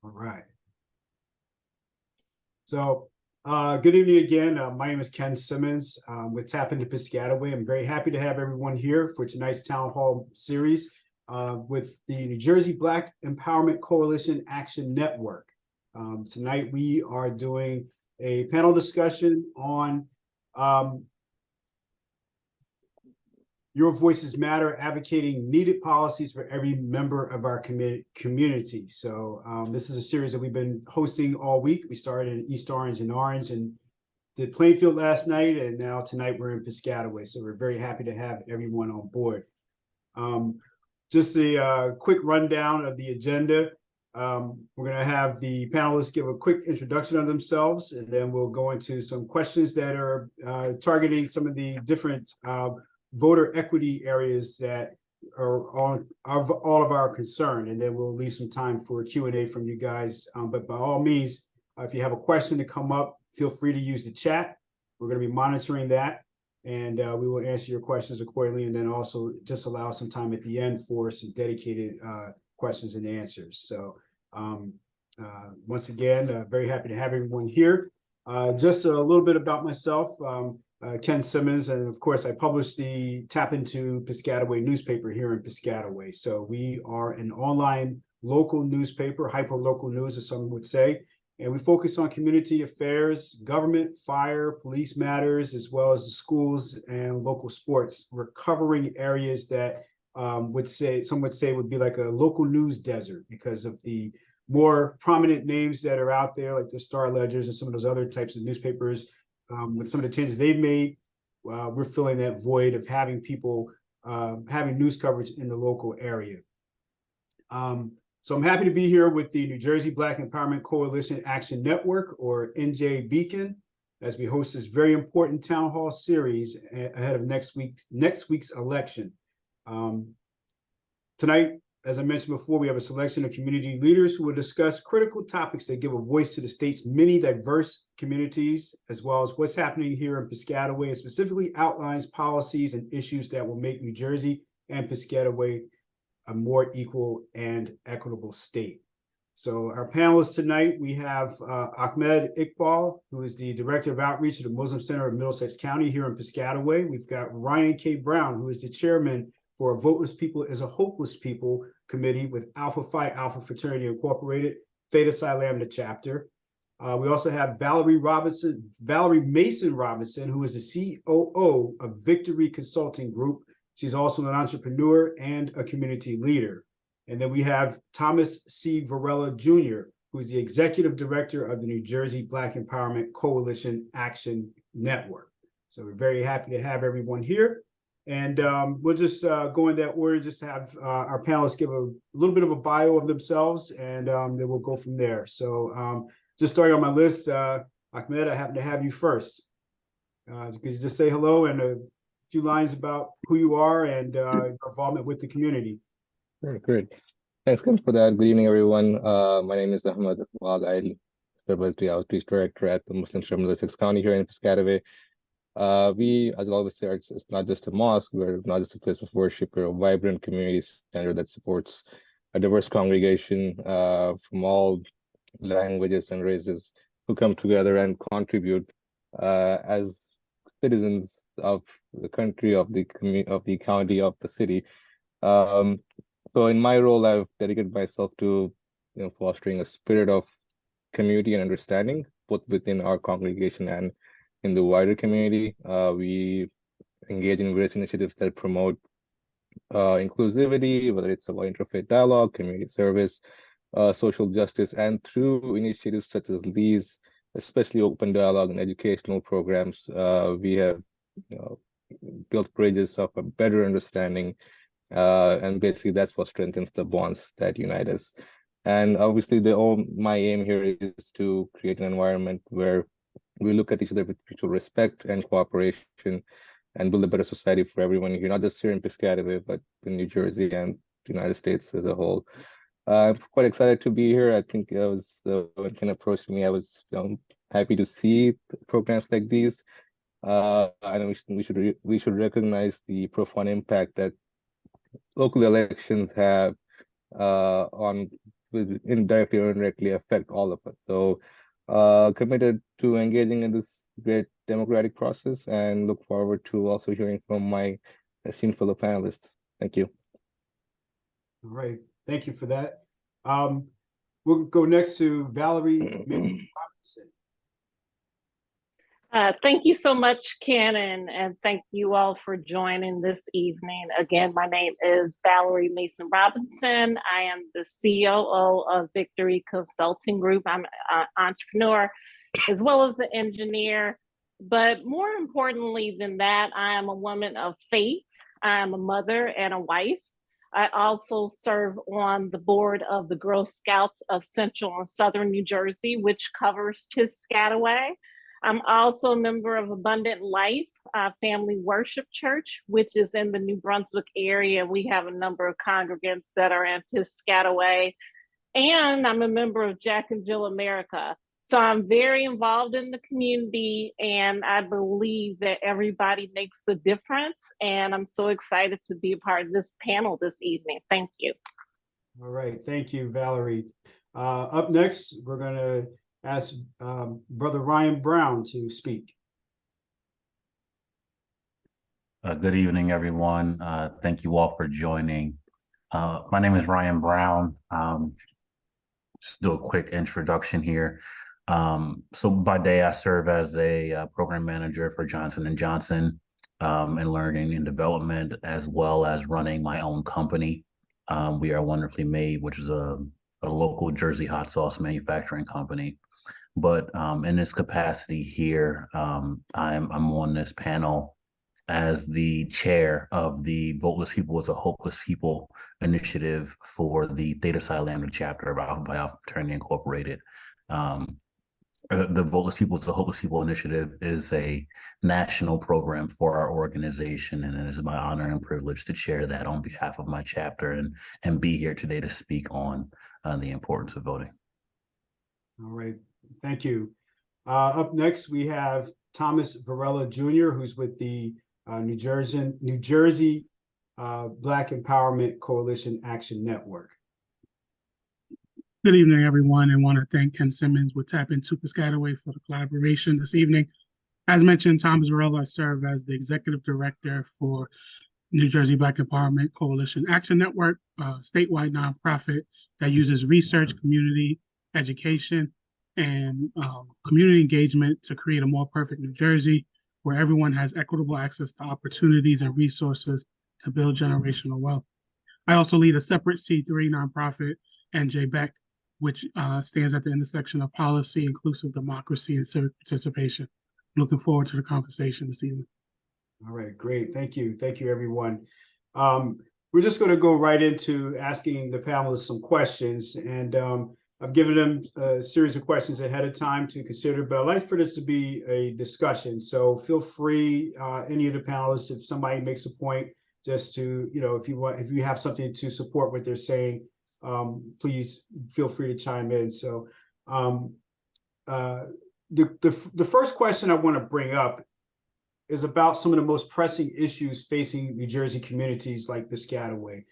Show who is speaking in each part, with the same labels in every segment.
Speaker 1: All right. So, good evening again. My name is Ken Simmons with TAPinto Piscataway. I'm very happy to have everyone here for tonight's town hall series with the New Jersey Black Empowerment Coalition Action Network. Tonight we are doing a panel discussion on Your Voices Matter, advocating needed policies for every member of our community. So this is a series that we've been hosting all week. We started in East Orange and did Plainfield last night, and now tonight we're in Piscataway. So we're very happy to have everyone on board. Just a quick rundown of the agenda. We're going to have the panelists give a quick introduction of themselves, and then we'll go into some questions that are targeting some of the different voter equity areas that are all of our concern, and then we'll leave some time for Q&A from you guys. But by all means, if you have a question to come up, feel free to use the chat. We're going to be monitoring that, and we will answer your questions accordingly, and then also just allow some time at the end for some dedicated questions and answers. So once again, very happy to have everyone here. Just a little bit about myself. Ken Simmons, and of course I publish the TAPinto Piscataway newspaper here in Piscataway. So we are an online local newspaper, hyper-local news as some would say, and we focus on community affairs, government, fire, police matters, as well as the schools and local sports. We're covering areas that some would say would be like a local news desert because of the more prominent names that are out there, like the Star Ledgers and some of those other types of newspapers. With some of the changes they've made, we're filling that void of having people having news coverage in the local area. So I'm happy to be here with the New Jersey Black Empowerment Coalition Action Network, or NJBECAN, as we host this very important town hall series ahead of next week's election. Tonight, as I mentioned before, we have a selection of community leaders who will discuss critical topics that give a voice to the state's many diverse communities, as well as what's happening here in Piscataway, and specifically outlines policies and issues that will make New Jersey and Piscataway a more equal and equitable state. So our panelists tonight, we have Ahmed Iqbal, who is the Director of Outreach at the Muslim Center of Middlesex County here in Piscataway. We've got Ryan K. Brown, who is the Chairman for A Voteless People is a Hopeless People committee with Alpha Phi Alpha Fraternity Incorporated, Theta Psi Lambda chapter. We also have Valerie Mason Robinson, who is the COO of Victory Consulting Group. She's also an entrepreneur and a community leader. And then we have Thomas C. Varela Jr., who's the Executive Director of the New Jersey Black Empowerment Coalition Action Network. So we're very happy to have everyone here. And we'll just go in that order, just have our panelists give a little bit of a bio of themselves, and then we'll go from there. So just starting on my list, Ahmed, I happen to have you first. Could you just say hello and a few lines about who you are and your involvement with the community?
Speaker 2: Great. Thanks, Ken, for that. Good evening, everyone. My name is Ahmed Iqbal. I'm the Outreach Director at the Muslim Center of Middlesex County here in Piscataway. We, as I always say, it's not just a mosque, we're not just a place of worship, we're a vibrant community center that supports a diverse congregation from all languages and races who come together and contribute as citizens of the country, of the county, of the city. So in my role, I've dedicated myself to fostering a spirit of community and understanding, both within our congregation and in the wider community. We engage in various initiatives that promote inclusivity, whether it's about interfaith dialogue, community service, social justice, and through initiatives such as these, especially open dialogue and educational programs, we have built bridges of a better understanding, and basically that's what strengthens the bonds that unite us. And obviously my aim here is to create an environment where we look at each other with mutual respect and cooperation and build a better society for everyone here, not just here in Piscataway, but in New Jersey and the United States as a whole. I'm quite excited to be here. I think I was, when Ken approached me, I was happy to see programs like these. And we should recognize the profound impact that local elections have on will indirectly or indirectly affect all of us. So committed to engaging in this great democratic process and look forward to also hearing from my esteemed fellow panelists. Thank you.
Speaker 1: All right, thank you for that. We'll go next to Valerie Mason-Robinson.
Speaker 3: Thank you so much, Ken, and thank you all for joining this evening. Again, my name is Valerie Mason-Robinson. I am the COO of Victory Consulting Group. I'm an entrepreneur as well as an engineer. But more importantly than that, I am a woman of faith. I am a mother and a wife. I also serve on the board of the Girl Scouts of Central and Southern New Jersey, which covers Piscataway. I'm also a member of Abundant Life Family Worship Church, which is in the New Brunswick area. We have a number of congregants that are in Piscataway. And I'm a member of Jack and Jill America. So I'm very involved in the community, and I believe that everybody makes a difference. And I'm so excited to be a part of this panel this evening. Thank you.
Speaker 1: All right, thank you, Valerie. Up next, we're going to ask Brother Ryan Brown to speak.
Speaker 4: Good evening, everyone. Thank you all for joining. My name is Ryan Brown. Just do a quick introduction here. So by day, I serve as a program manager for Johnson & Johnson in learning and development, as well as running my own company. We are Wonderfully Made, which is a local Jersey hot sauce manufacturing company. But in this capacity here, I'm on this panel as the chair of the Voteless People is a Hopeless People initiative for the Theta Psi Lambda chapter of Alpha Pi Alpha Fraternity Incorporated. The Voteless People is a Hopeless People initiative is a national program for our organization, and it is my honor and privilege to chair that on behalf of my chapter and be here today to speak on the importance of voting. All
Speaker 1: right, thank you. Up next, we have Thomas Varela Jr., who's with the New Jersey Black Empowerment Coalition Action Network.
Speaker 5: Good evening, everyone, and want to thank Ken Simmons with TAPinto Piscataway for the collaboration this evening. As mentioned, Thomas Varela, I serve as the Executive Director for New Jersey Black Empowerment Coalition Action Network, a statewide nonprofit that uses research, community education, and community engagement to create a more perfect New Jersey where everyone has equitable access to opportunities and resources to build generational wealth. I also lead a separate C3 nonprofit, NJBECAN, which stands at the intersection of policy, inclusive democracy, and civic participation. Looking forward to the conversation this evening.
Speaker 1: All right, great. Thank you. Thank you, everyone. We're just going to go right into asking the panelists some questions. And I've given them a series of questions ahead of time to consider, but I'd like for this to be a discussion. So feel free, any of the panelists, if somebody makes a point, just to, if you have something to support what they're saying, please feel free to chime in. So the first question I want to bring up is about some of the most pressing issues facing New Jersey communities like Piscataway.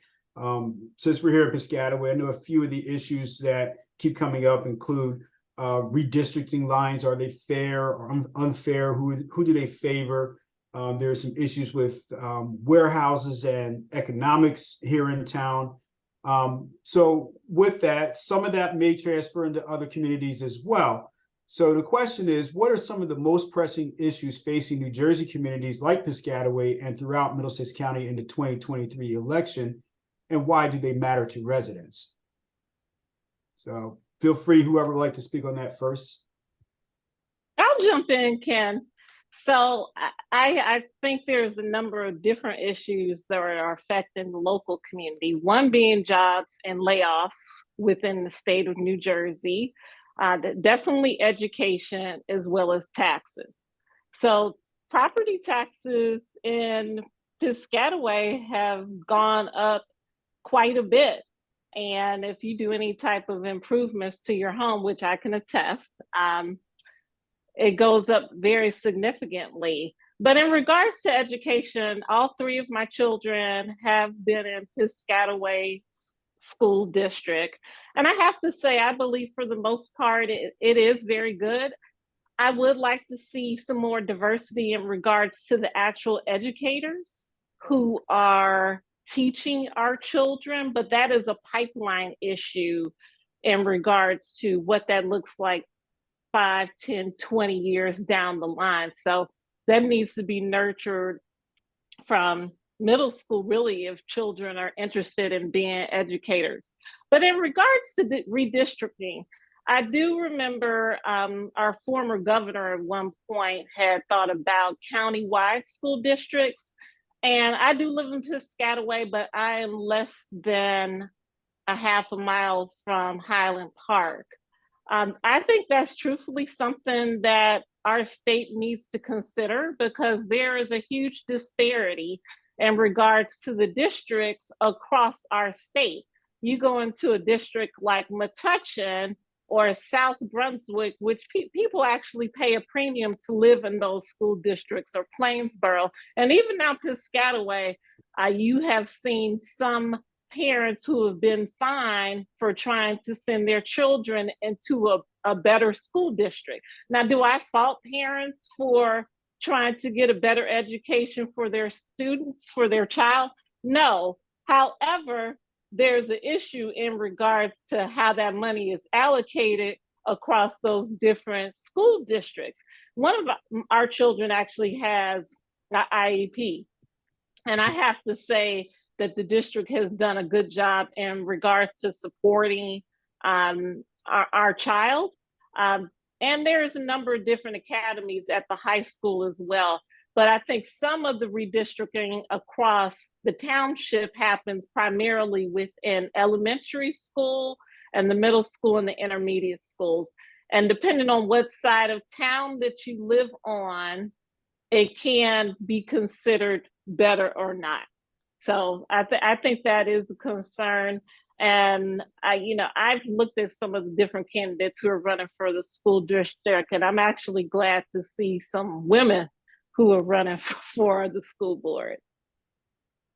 Speaker 1: Since we're here at Piscataway, I know a few of the issues that keep coming up include redistricting lines. Are they fair or unfair? Who do they favor? There are some issues with warehouses and economics here in town. So with that, some of that may transfer into other communities as well. So the question is, what are some of the most pressing issues facing New Jersey communities like Piscataway and throughout Middlesex County in the 2023 election, and why do they matter to residents? So feel free, whoever would like to speak on that first.
Speaker 3: I'll jump in, Ken. So I think there's a number of different issues that are affecting the local community. One being jobs and layoffs within the state of New Jersey. Definitely education as well as taxes. So property taxes in Piscataway have gone up quite a bit. And if you do any type of improvements to your home, which I can attest, it goes up very significantly. But in regards to education, all three of my children have been in Piscataway school district. And I have to say, I believe for the most part, it is very good. I would like to see some more diversity in regards to the actual educators who are teaching our children, but that is a pipeline issue in regards to what that looks like 5, 10, 20 years down the line. So that needs to be nurtured from middle school, really, if children are interested in being educators. But in regards to the redistricting, I do remember our former governor at one point had thought about county-wide school districts. And I do live in Piscataway, but I am less than a half a mile from Highland Park. I think that's truthfully something that our state needs to consider, because there is a huge disparity in regards to the districts across our state. You go into a district like Metuchen or South Brunswick, which people actually pay a premium to live in those school districts, or Plainsboro. And even now Piscataway, you have seen some parents who have been fined for trying to send their children into a better school district. Now, do I fault parents for trying to get a better education for their students, for their child? No. However, there's an issue in regards to how that money is allocated across those different school districts. One of our children actually has an IEP, and I have to say that the district has done a good job in regards to supporting our child. And there's a number of different academies at the high school as well. But I think some of the redistricting across the township happens primarily within elementary school and the middle school and the intermediate schools. And depending on what side of town that you live on, it can be considered better or not. So I think that is a concern. And I've looked at some of the different candidates who are running for the school district, and I'm actually glad to see some women who are running for the school board.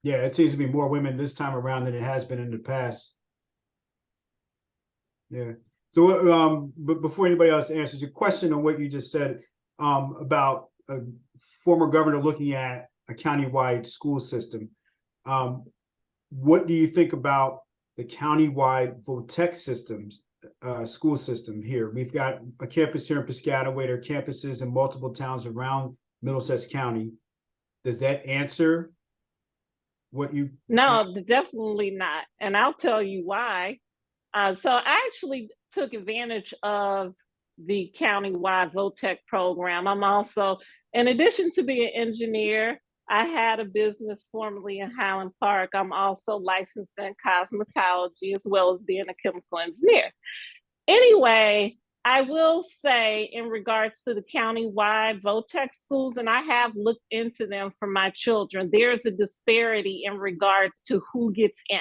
Speaker 1: Yeah, it seems to be more women this time around than it has been in the past. Yeah. So, but before anybody else answers your question on what you just said about a former governor looking at a countywide school system, what do you think about the countywide VOTEC systems, school system here? We've got a campus here in Piscataway. There are campuses in multiple towns around Middlesex County. Does that answer what you?
Speaker 3: No, definitely not. And I'll tell you why. So I actually took advantage of the countywide VOTEC program. I'm also, in addition to being an engineer, I had a business formerly in Highland Park. I'm also licensed in cosmetology as well as being a chemical engineer. Anyway, I will say in regards to the countywide VOTEC schools, and I have looked into them for my children, there's a disparity in regards to who gets in.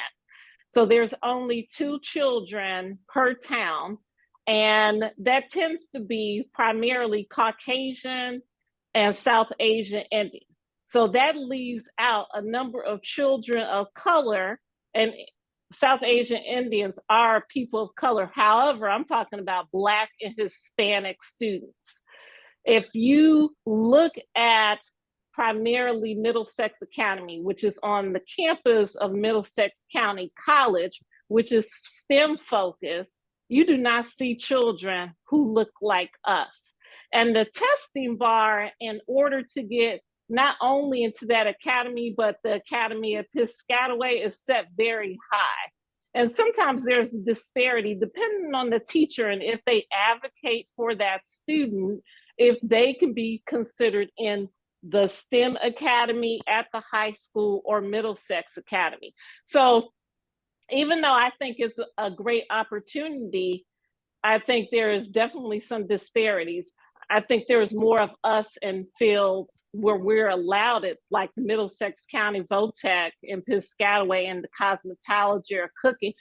Speaker 3: So there's only 2 children per town, and that tends to be primarily Caucasian and South Asian Indian. So that leaves out a number of children of color, and South Asian Indians are people of color. However, I'm talking about Black and Hispanic students. If you look at primarily Middlesex Academy, which is on the campus of Middlesex County College, which is STEM focused, you do not see children who look like us. And the testing bar in order to get not only into that academy, but the academy at Piscataway is set very high. And sometimes there's a disparity depending on the teacher and if they advocate for that student, if they can be considered in the STEM academy at the high school or Middlesex Academy. So even though I think it's a great opportunity, I think there is definitely some disparities. I think there's more of us in fields where we're allowed it, like the Middlesex County VOTEC in Piscataway and the cosmetology or cooking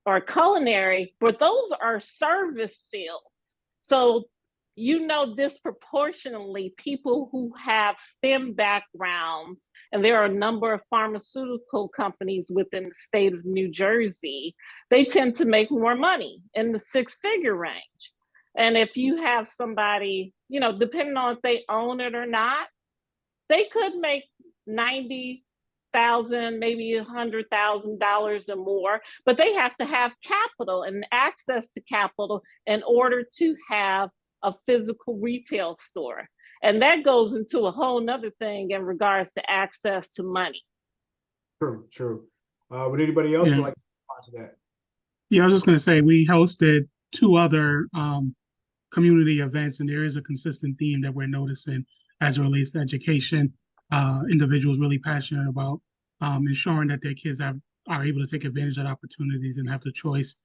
Speaker 3: or culinary, but those are service fields. So you know, disproportionately, people who have STEM backgrounds, and there are a number of pharmaceutical companies within the state of New Jersey, they tend to make more money in the six-figure range. And if you have somebody, you know, depending on if they own it or not, they could make $90,000, maybe $100,000 or more, but they have to have capital and access to capital in order to have a physical retail store. And that goes into a whole nother thing in regards to access to money.
Speaker 1: True, true. Would anybody else
Speaker 5: Yeah.
Speaker 1: would like to respond to that?
Speaker 5: Yeah, I was just going to say, we hosted two other community events, and there is a consistent theme that we're noticing as it relates to education. Individuals really passionate about ensuring that their kids are able to take advantage of opportunities and have the choice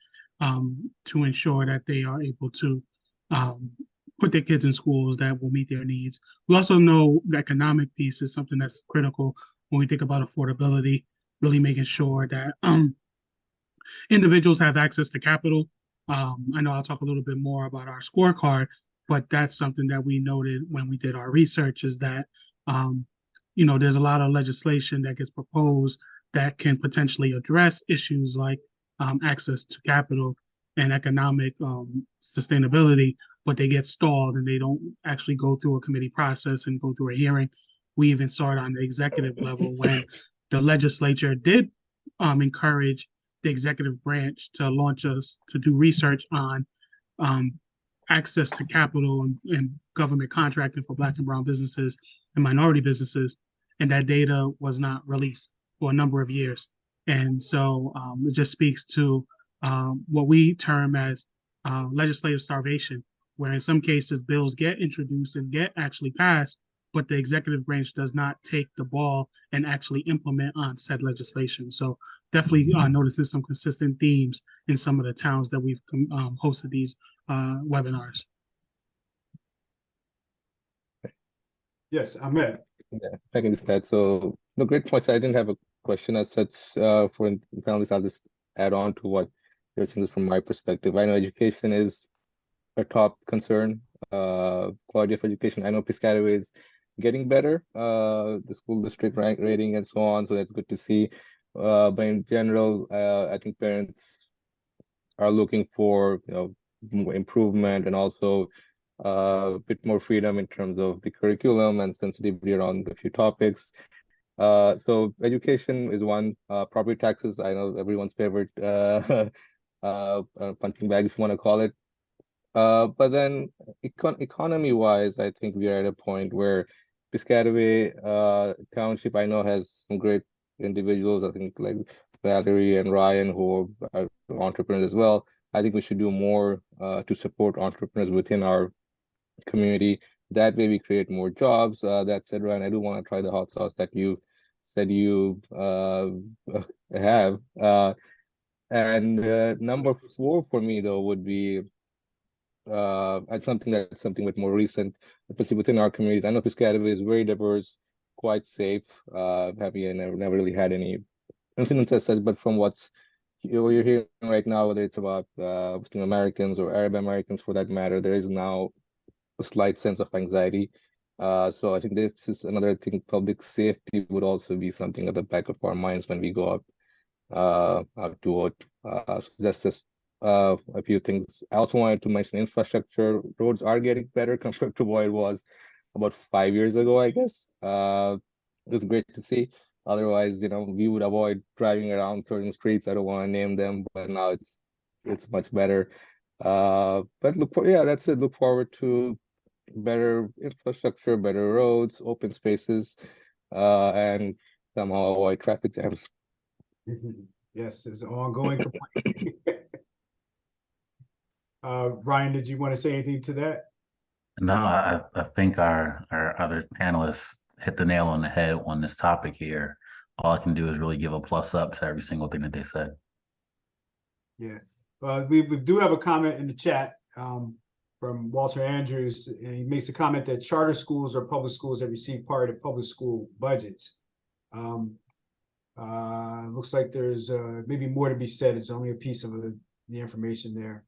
Speaker 5: to ensure that they are able to put their kids in schools that will meet their needs. We also know the economic piece is something that's critical when we think about affordability, really making sure that individuals have access to capital. I know I'll talk a little bit more about our scorecard, but that's something that we noted when we did our research is that, you know, there's a lot of legislation that gets proposed that can potentially address issues like access to capital and economic sustainability, but they get stalled and they don't actually go through a committee process and go through a hearing. We even saw it on the executive level when the legislature did encourage the executive branch to launch us to do research on access to capital and government contracting for Black and brown businesses and minority businesses. And that data was not released for a number of years. And so it just speaks to what we term as legislative starvation, where in some cases bills get introduced and get actually passed, but the executive branch does not take the ball and actually implement on said legislation. So definitely noticing some consistent themes in some of the towns that we've hosted these webinars.
Speaker 1: Yes, Ahmed.
Speaker 2: Yeah, I can just add. So the great points. I didn't have a question as such for panelists. I'll just add on to what you're saying from my perspective. I know education is a top concern. Quality of education. I know Piscataway is getting better. The school district rank rating and so on. So that's good to see. But in general, I think parents are looking for more improvement and also a bit more freedom in terms of the curriculum and sensitivity around a few topics. So education is one. Property taxes, I know everyone's favorite punching bag, if you want to call it. But then economy-wise, I think we are at a point where Piscataway Township, I know, has some great individuals. I think like Valerie and Ryan, who are entrepreneurs as well. I think we should do more to support entrepreneurs within our community. That way we create more jobs. That said, Ryan, I do want to try the hot sauce that you said you have. And number 4 for me, though, would be something a bit more recent, especially within our communities. I know Piscataway is very diverse, quite safe. Happy I never really had any incidents as such, but from what you're hearing right now, whether it's about Muslim Americans or Arab Americans for that matter, there is now a slight sense of anxiety. So I think this is another thing. Public safety would also be something at the back of our minds when we go out to vote. So that's just a few things. I also wanted to mention infrastructure. Roads are getting better compared to what it was about 5 years ago, I guess. It's great to see. Otherwise, we would avoid driving around certain streets. I don't want to name them, but now it's much better. But that's it. Look forward to better infrastructure, better roads, open spaces, and somehow avoid traffic jams.
Speaker 1: Yes, it's an ongoing complaint. Ryan, did you want to say anything to that?
Speaker 4: No, I think our other panelists hit the nail on the head on this topic here. All I can do is really give a plus up to every single thing that they said.
Speaker 1: Yeah, we do have a comment in the chat from Walter Andrews, and he makes a comment that charter schools or public schools that receive part of public school budgets. Looks like there's maybe more to be said. It's only a piece of the information there.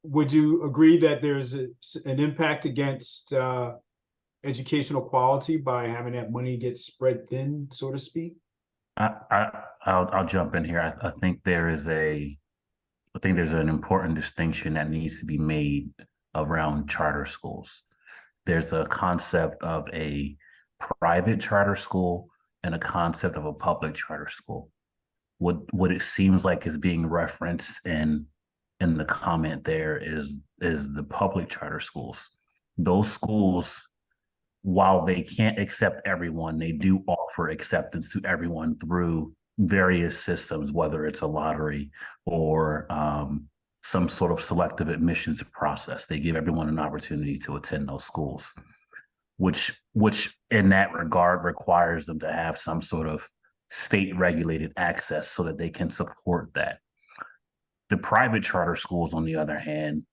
Speaker 1: would you agree that there's an impact against educational quality by having that money get spread thin, so to speak?
Speaker 4: I'll jump in here. I think there's an important distinction that needs to be made around charter schools. There's a concept of a private charter school and a concept of a public charter school. What it seems like is being referenced in the comment there is the public charter schools. Those schools, while they can't accept everyone, they do offer acceptance to everyone through various systems, whether it's a lottery or some sort of selective admissions process. They give everyone an opportunity to attend those schools, which in that regard requires them to have some sort of state regulated access so that they can support that. The private charter schools, on the other hand,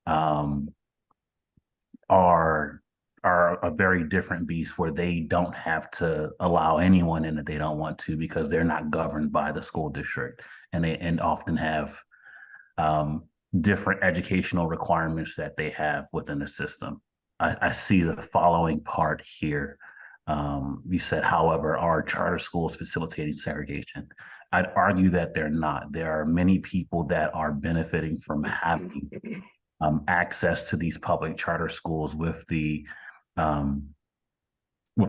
Speaker 4: are a very different beast, where they don't have to allow anyone in that they don't want to, because they're not governed by the school district, and they often have different educational requirements that they have within the system. I see the following part here. You said, however, are charter schools facilitating segregation? I'd argue that they're not. There are many people that are benefiting from having access to these public charter schools with the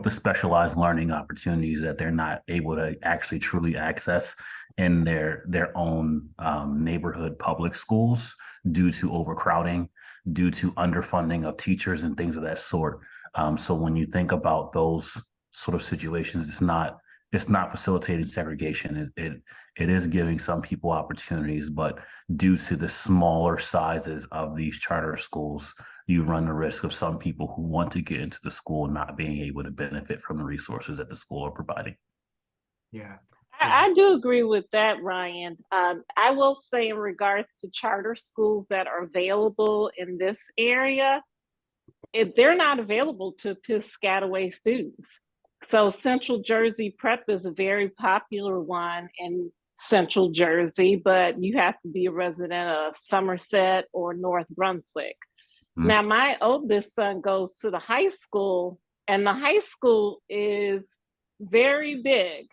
Speaker 4: specialized learning opportunities that they're not able to actually truly access in their own neighborhood public schools, due to overcrowding, due to underfunding of teachers and things of that sort. So when you think about those sort of situations, it's not facilitating segregation. It is giving some people opportunities, but due to the smaller sizes of these charter schools, you run the risk of some people who want to get into the school not being able to benefit from the resources that the school are providing.
Speaker 1: Yeah.
Speaker 3: I do agree with that, Ryan. I will say, in regards to charter schools that are available in this area, they're not available to Piscataway students. So Central Jersey Prep is a very popular one in Central Jersey, but you have to be a resident of Somerset or North Brunswick. Mm-hmm. Now, my oldest son goes to the high school, and the high school is very big.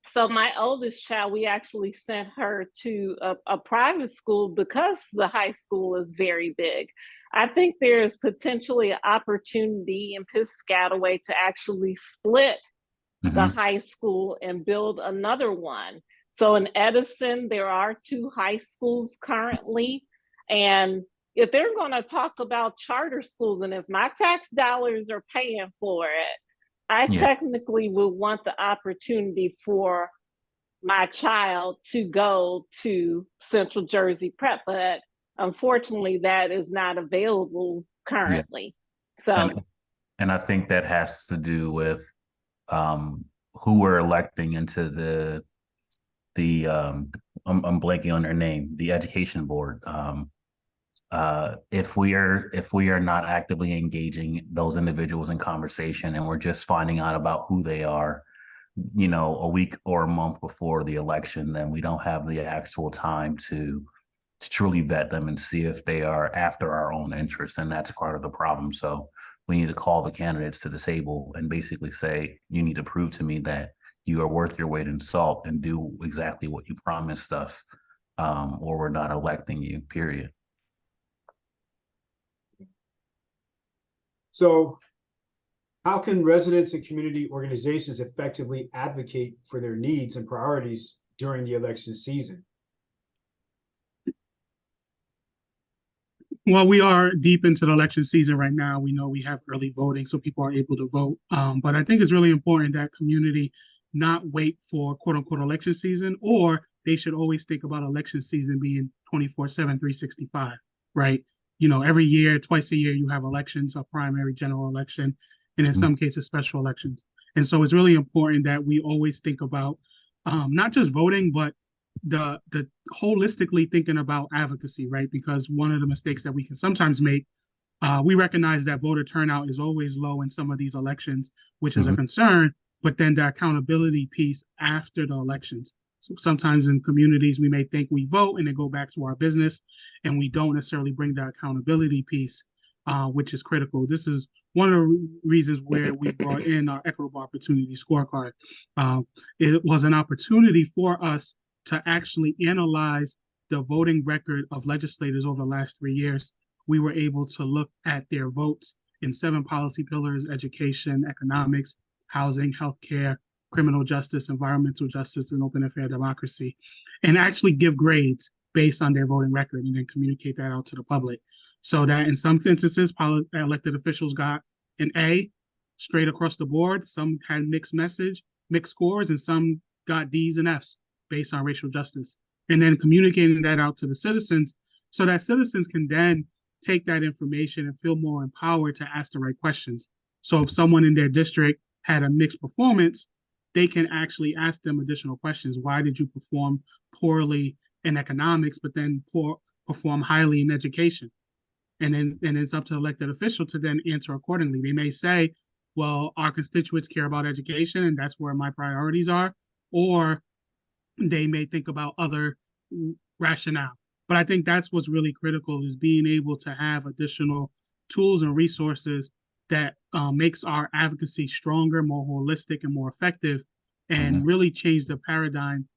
Speaker 3: So my oldest child, we actually sent her to a private school because the high school is very big. I think there's potentially an opportunity in Piscataway to actually split the high school and build another one. So in Edison, there are 2 high schools currently. And if they're going to talk about charter schools, and if my tax dollars are paying for it, I technically would want the opportunity for my child to go to Central Jersey Prep, but unfortunately that is not available currently. So,
Speaker 4: and I think that has to do with who we're electing into the I'm blanking on their name, the education board. If we are not actively engaging those individuals in conversation, and we're just finding out about who they are, a week or a month before the election, then we don't have the actual time to truly vet them and see if they are after our own interests. And that's part of the problem. So we need to call the candidates to the table and basically say, you need to prove to me that you are worth your weight in salt and do exactly what you promised us, or we're not electing you, period.
Speaker 1: So how can residents and community organizations effectively advocate for their needs and priorities during the election season?
Speaker 5: Well, we are deep into the election season right now. We know we have early voting, so people are able to vote. But I think it's really important that community not wait for quote unquote election season, or they should always think about election season being 24/7, 365, right? Every year, twice a year, you have elections, a primary, general election, and in some cases, special elections. And so it's really important that we always think about not just voting, but the holistically thinking about advocacy, right? Because one of the mistakes that we can sometimes make, we recognize that voter turnout is always low in some of these elections, which is a concern, but then the accountability piece after the elections, Sometimes in communities, we may think we vote and then go back to our business, and we don't necessarily bring the accountability piece, which is critical. This is one of the reasons where we brought in our equitable opportunity scorecard. It was an opportunity for us to actually analyze the voting record of legislators over the last 3 years. We were able to look at their votes in 7 policy pillars: education, economics, housing, healthcare, criminal justice, environmental justice, and open and fair democracy, and actually give grades based on their voting record and then communicate that out to the public. So that in some instances, elected officials got an A straight across the board. Some had mixed scores, and some got D's and F's based on racial justice. And then communicating that out to the citizens so that citizens can then take that information and feel more empowered to ask the right questions. So if someone in their district had a mixed performance, they can actually ask them additional questions. Why did you perform poorly in economics, but then perform highly in education? And then it's up to the elected official to then answer accordingly. They may say, well, our constituents care about education, and that's where my priorities are. Or they may think about other rationale. But I think that's what's really critical, is being able to have additional tools and resources that makes our advocacy stronger, more holistic, and more effective, and really change the paradigm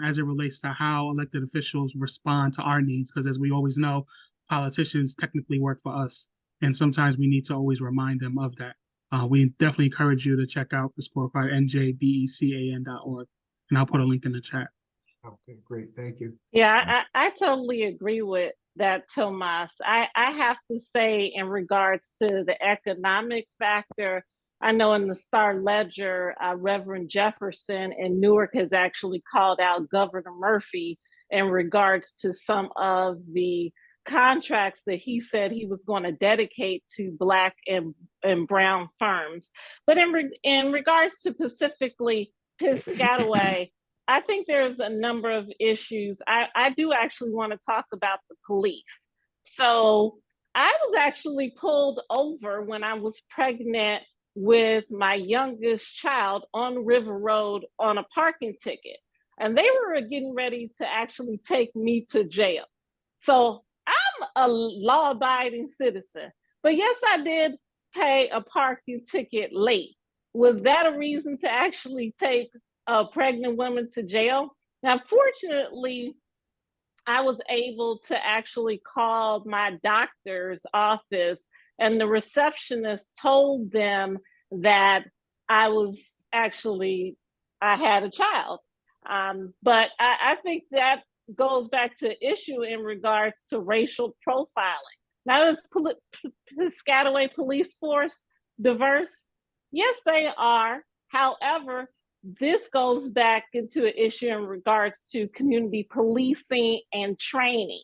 Speaker 5: as it relates to how elected officials respond to our needs. Because as we always know, politicians technically work for us, and sometimes we need to always remind them of that. We definitely encourage you to check out the scorecard, NJBECAN.org, and I'll put a link in the chat.
Speaker 1: Okay, great. Thank you.
Speaker 3: Yeah, I totally agree with that, Tomas. I have to say, in regards to the economic factor, I know in the Star Ledger, Reverend Jefferson in Newark has actually called out Governor Murphy in regards to some of the contracts that he said he was going to dedicate to Black and brown firms. But in regards to specifically Piscataway, I think there's a number of issues. I do actually want to talk about the police. So I was actually pulled over when I was pregnant with my youngest child on River Road on a parking ticket. And they were getting ready to actually take me to jail. So I'm a law-abiding citizen. But yes, I did pay a parking ticket late. Was that a reason to actually take a pregnant woman to jail? Now, fortunately, I was able to actually call my doctor's office, and the receptionist told them that I had a child. But I think that goes back to issue in regards to racial profiling. Now, is Piscataway police force diverse? Yes, they are. However, this goes back into an issue in regards to community policing and training.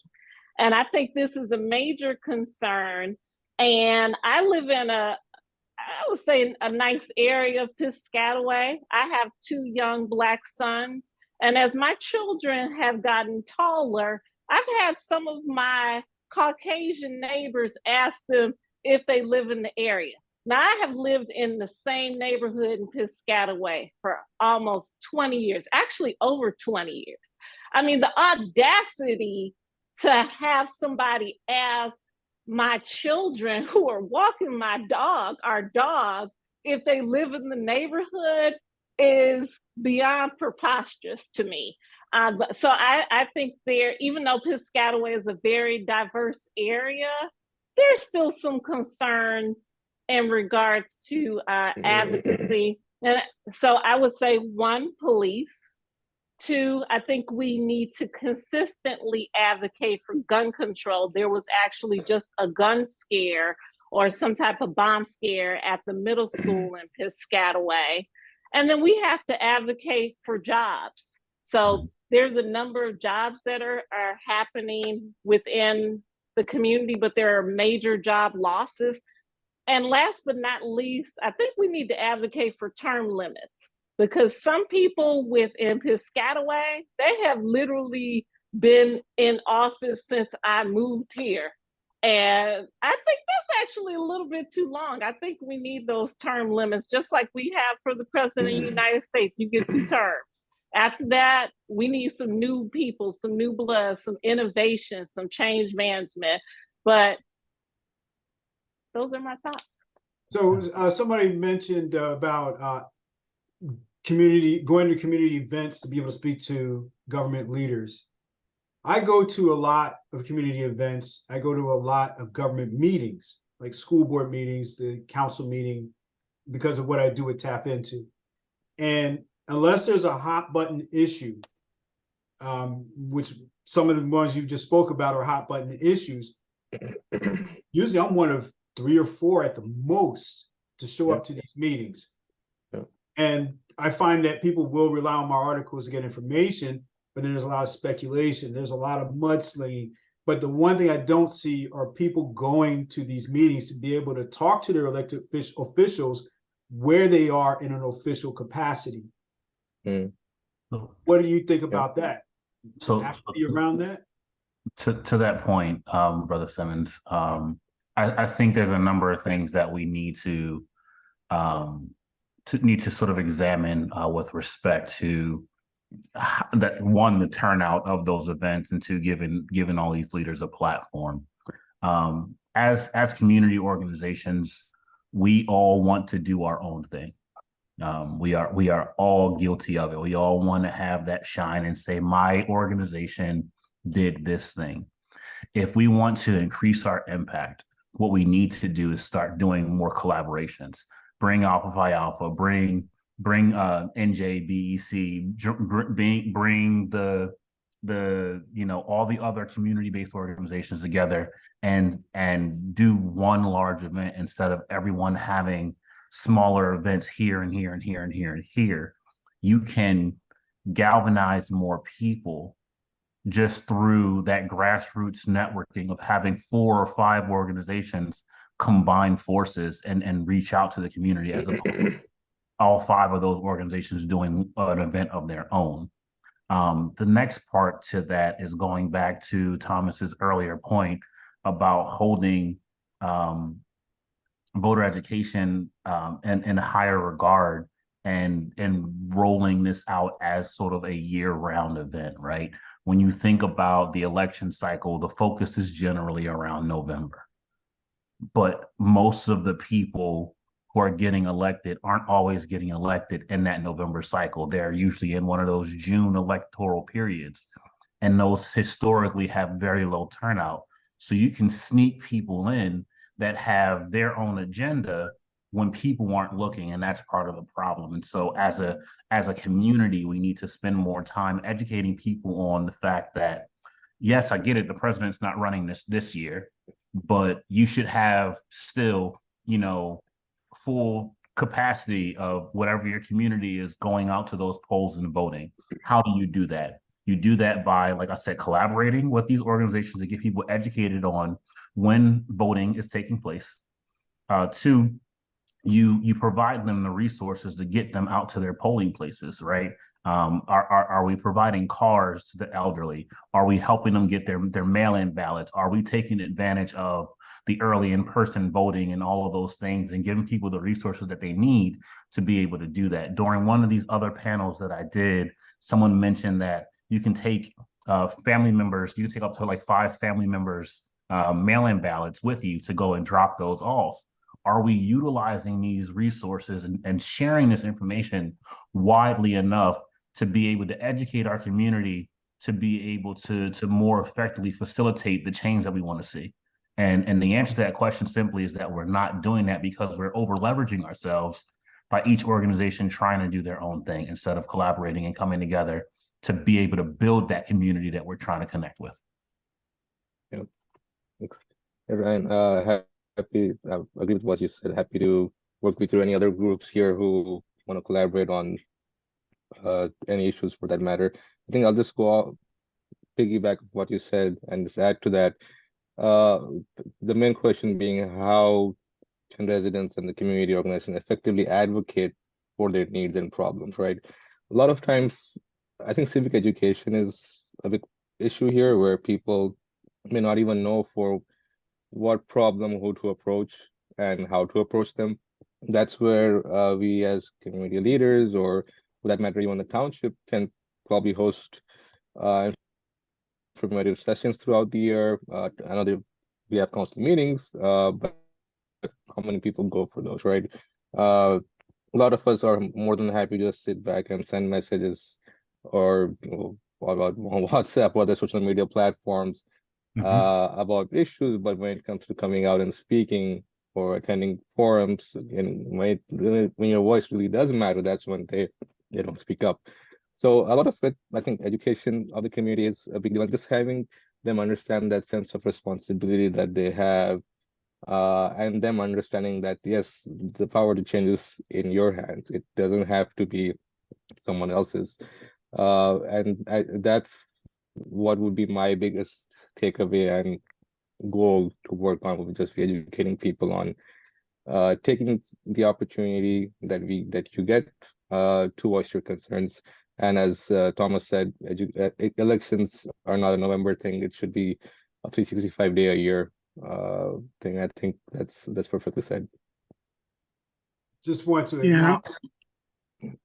Speaker 3: And I think this is a major concern. And I live in I would say, a nice area of Piscataway. I have 2 young Black sons. And as my children have gotten taller, I've had some of my Caucasian neighbors ask them if they live in the area. Now, I have lived in the same neighborhood in Piscataway for almost 20 years, actually over 20 years. I mean, the audacity to have somebody ask my children who are walking our dog, if they live in the neighborhood is beyond preposterous to me. So I think even though Piscataway is a very diverse area, there's still some concerns in regards to advocacy. And so I would say 1, police. 2, I think we need to consistently advocate for gun control. There was actually just a gun scare or some type of bomb scare at the middle school in Piscataway. And then we have to advocate for jobs. So there's a number of jobs that are happening within the community, but there are major job losses. And last but not least, I think we need to advocate for term limits, because some people within Piscataway, they have literally been in office since I moved here. And I think that's actually a little bit too long. I think we need those term limits, just like we have for the president of the United States. You get 2 terms. After that, we need some new people, some new blood, some innovation, some change management. But those are my thoughts.
Speaker 1: So somebody mentioned about going to community events to be able to speak to government leaders. I go to a lot of community events. I go to a lot of government meetings, like school board meetings, the council meeting, because of what I do with TAPinto. And unless there's a hot button issue, which some of the ones you just spoke about are hot button issues, usually I'm one of 3 or 4 at the most to show up to these meetings. And I find that people will rely on my articles to get information, but then there's a lot of speculation. There's a lot of mudslinging. But the one thing I don't see are people going to these meetings to be able to talk to their elected officials where they are in an official capacity. What do you think about that?
Speaker 4: So
Speaker 1: Have to be around that?
Speaker 4: To that point, Brother Simmons, I think there's a number of things that we need to sort of examine with respect to that. One, the turnout of those events, and two, giving all these leaders a platform. As community organizations, we all want to do our own thing. We are all guilty of it. We all want to have that shine and say, my organization did this thing. If we want to increase our impact, what we need to do is start doing more collaborations. Bring Alpha Phi Alpha, bring NJBEC, bring the all the other community-based organizations together and do one large event instead of everyone having smaller events here and here and here and here and here. You can galvanize more people just through that grassroots networking of having 4 or 5 organizations combine forces and reach out to the community, as opposed to all 5 of those organizations doing an event of their own. The next part to that is going back to Thomas's earlier point about holding voter education in a higher regard and rolling this out as sort of a year-round event, right? When you think about the election cycle, the focus is generally around November. But most of the people who are getting elected aren't always getting elected in that November cycle. They're usually in one of those June electoral periods, and those historically have very low turnout. So you can sneak people in that have their own agenda when people aren't looking, and that's part of the problem. And so as a community, we need to spend more time educating people on the fact that, yes, I get it, the president's not running this year, but you should have still, full capacity of whatever your community is going out to those polls and voting. How do you do that? You do that by, like I said, collaborating with these organizations to get people educated on when voting is taking place. 2, you provide them the resources to get them out to their polling places, right? Are we providing cars to the elderly? Are we helping them get their mail-in ballots? Are we taking advantage of the early in-person voting and all of those things and giving people the resources that they need to be able to do that? During one of these other panels that I did, someone mentioned that you can take family members, you can take up to like 5 family members mail-in ballots with you to go and drop those off. Are we utilizing these resources and sharing this information widely enough to be able to educate our community to be able to more effectively facilitate the change that we want to see? And the answer to that question simply is that we're not doing that because we're over leveraging ourselves by each organization trying to do their own thing instead of collaborating and coming together to be able to build that community that we're trying to connect with.
Speaker 2: Yeah. Thanks. Hey, Ryan, happy, I agree with what you said. Happy to work with you or any other groups here who want to collaborate on any issues for that matter. I think I'll just piggyback what you said and just add to that. The main question being, how can residents and the community organization effectively advocate for their needs and problems, right? A lot of times, I think civic education is a big issue here, where people may not even know for what problem, who to approach and how to approach them. That's where we as community leaders, or for that matter, even the township, can probably host informative sessions throughout the year. I know that we have council meetings, but how many people go for those, right? A lot of us are more than happy to just sit back and send messages or about on WhatsApp or other social media platforms about issues. But when it comes to coming out and speaking or attending forums, and when your voice really does matter, that's when they don't speak up. So a lot of it, I think, education of the community is a big deal. Just having them understand that sense of responsibility that they have, and them understanding that yes, the power to change is in your hands. It doesn't have to be someone else's. That's what would be my biggest takeaway and goal to work on, would just be educating people on taking the opportunity that you get to voice your concerns. And as Thomas said, elections are not a November thing. It should be a 365-day a year thing. I think that's perfectly said.
Speaker 1: Just want to
Speaker 5: Yeah.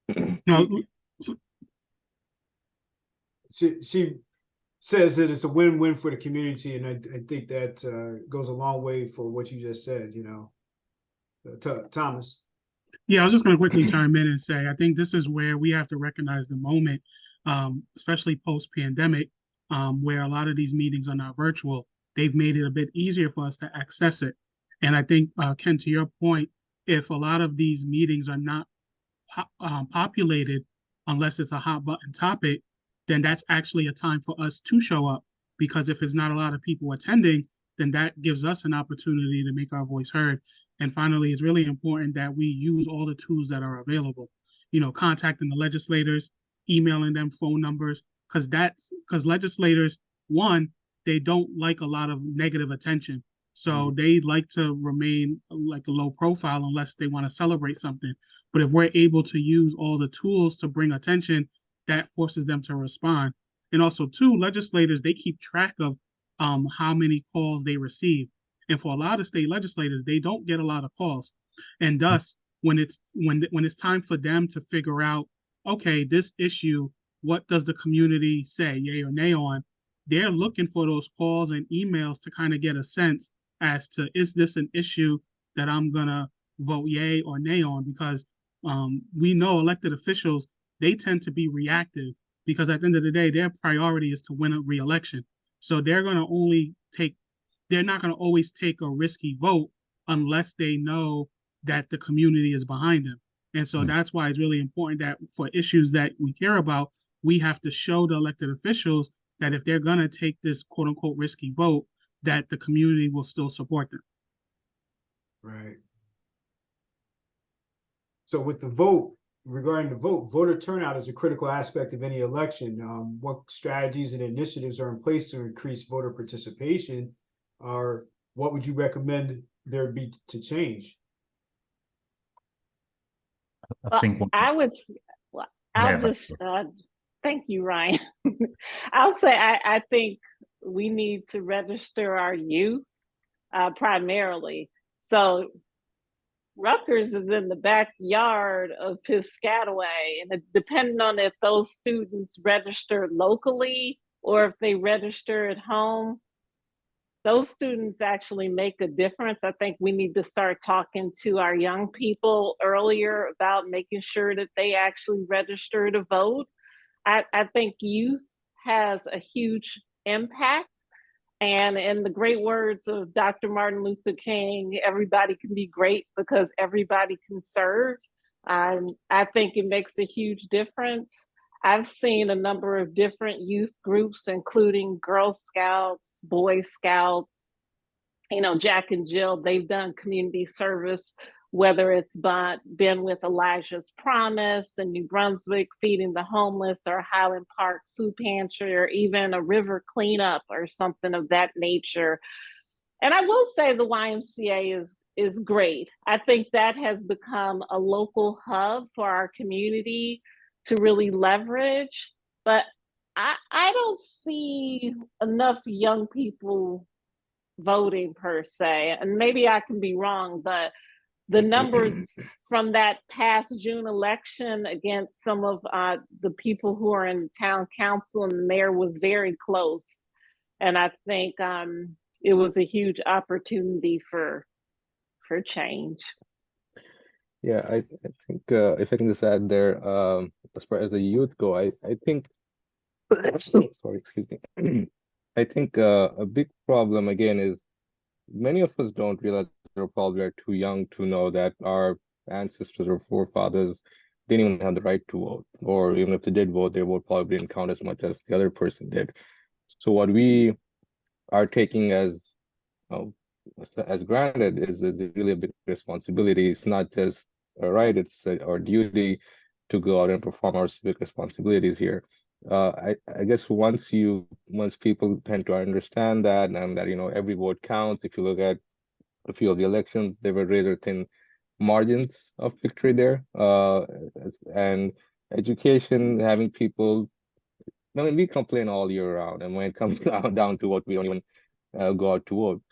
Speaker 1: acknowledge.
Speaker 5: No,
Speaker 1: She says that it's a win-win for the community, and I think that goes a long way for what you just said, you know. Thomas.
Speaker 5: yeah, I was just going to quickly chime in and say, I think this is where we have to recognize the moment, especially post-pandemic, where a lot of these meetings are not virtual. They've made it a bit easier for us to access it. And I think, Ken, to your point, if a lot of these meetings are not populated, unless it's a hot button topic, then that's actually a time for us to show up. Because if it's not a lot of people attending, then that gives us an opportunity to make our voice heard. And finally, it's really important that we use all the tools that are available. You know, contacting the legislators, emailing them phone numbers, because legislators, one, they don't like a lot of negative attention. So they like to remain like a low profile unless they want to celebrate something. But if we're able to use all the tools to bring attention, that forces them to respond. And also, two, legislators, they keep track of how many calls they receive. And for a lot of state legislators, they don't get a lot of calls. And thus, when it's time for them to figure out, okay, this issue, what does the community say, yay or nay on? They're looking for those calls and emails to kind of get a sense as to, is this an issue that I'm gonna vote yay or nay on? Because we know elected officials, they tend to be reactive because at the end of the day, their priority is to win a re-election. So they're not going to always take a risky vote unless they know that the community is behind them. And so that's why it's really important that for issues that we care about, we have to show the elected officials that if they're going to take this quote unquote risky vote, that the community will still support them.
Speaker 1: Right. So with the vote, regarding the vote, voter turnout is a critical aspect of any election. What strategies and initiatives are in place to increase voter participation, or what would you recommend there be to change?
Speaker 4: I think
Speaker 3: thank you, Ryan. I'll say I think we need to register our youth primarily. So Rutgers is in the backyard of Piscataway, and depending on if those students register locally or if they register at home, those students actually make a difference. I think we need to start talking to our young people earlier about making sure that they actually register to vote. I think youth has a huge impact. And in the great words of Dr. Martin Luther King, everybody can be great because everybody can serve. I think it makes a huge difference. I've seen a number of different youth groups, including Girl Scouts, Boy Scouts, Jack and Jill. They've done community service, whether it's been with Elijah's Promise in New Brunswick, feeding the homeless, or Highland Park Food Pantry, or even a river cleanup or something of that nature. And I will say the YMCA is great. I think that has become a local hub for our community to really leverage. But I don't see enough young people voting per se, and maybe I can be wrong, but the numbers from that past June election against some of the people who are in town council and the mayor was very close. And I think it was a huge opportunity for change.
Speaker 2: Yeah, I think if I can just add there, as far as the youth go, I think, sorry, excuse me. I think a big problem again is many of us don't realize we're probably are too young to know that our ancestors or forefathers didn't even have the right to vote, or even if they did vote, their vote probably didn't count as much as the other person did. So what we are taking as granted is really a big responsibility. It's not just a right, it's our duty to go out and perform our civic responsibilities here. I guess once people tend to understand that, and that, every vote counts. If you look at a few of the elections, there were razor thin margins of victory there. And education, having people, I mean, we complain all year round, and when it comes down to what, we don't even go out to vote.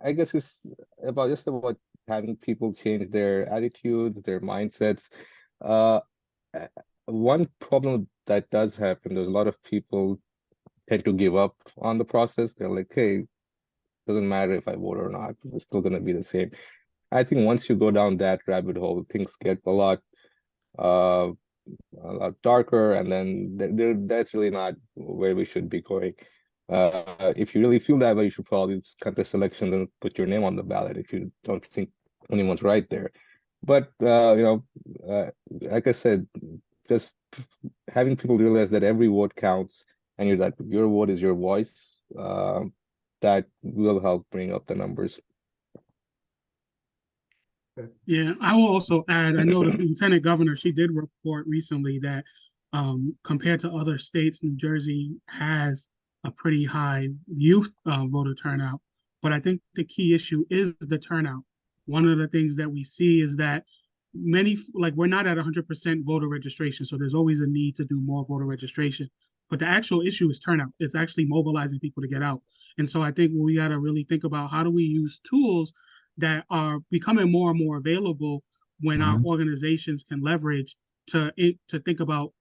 Speaker 2: I guess it's just about having people change their attitudes, their mindsets. One problem that does happen, there's a lot of people tend to give up on the process. They're like, hey, doesn't matter if I vote or not, it's still going to be the same. I think once you go down that rabbit hole, things get a lot darker, and then that's really not where we should be going. If you really feel that way, you should probably contest elections and put your name on the ballot if you don't think anyone's right there. But like I said, just having people realize that every vote counts, and that your vote is your voice, that will help bring up the numbers.
Speaker 5: Yeah, I will also add, I know the Lieutenant Governor, she did report recently that compared to other states, New Jersey has a pretty high youth voter turnout. But I think the key issue is the turnout. One of the things that we see is that we're not at 100% voter registration, so there's always a need to do more voter registration. But the actual issue is turnout. It's actually mobilizing people to get out. And so I think we got to really think about how do we use tools that are becoming more and more available when our organizations can leverage to think about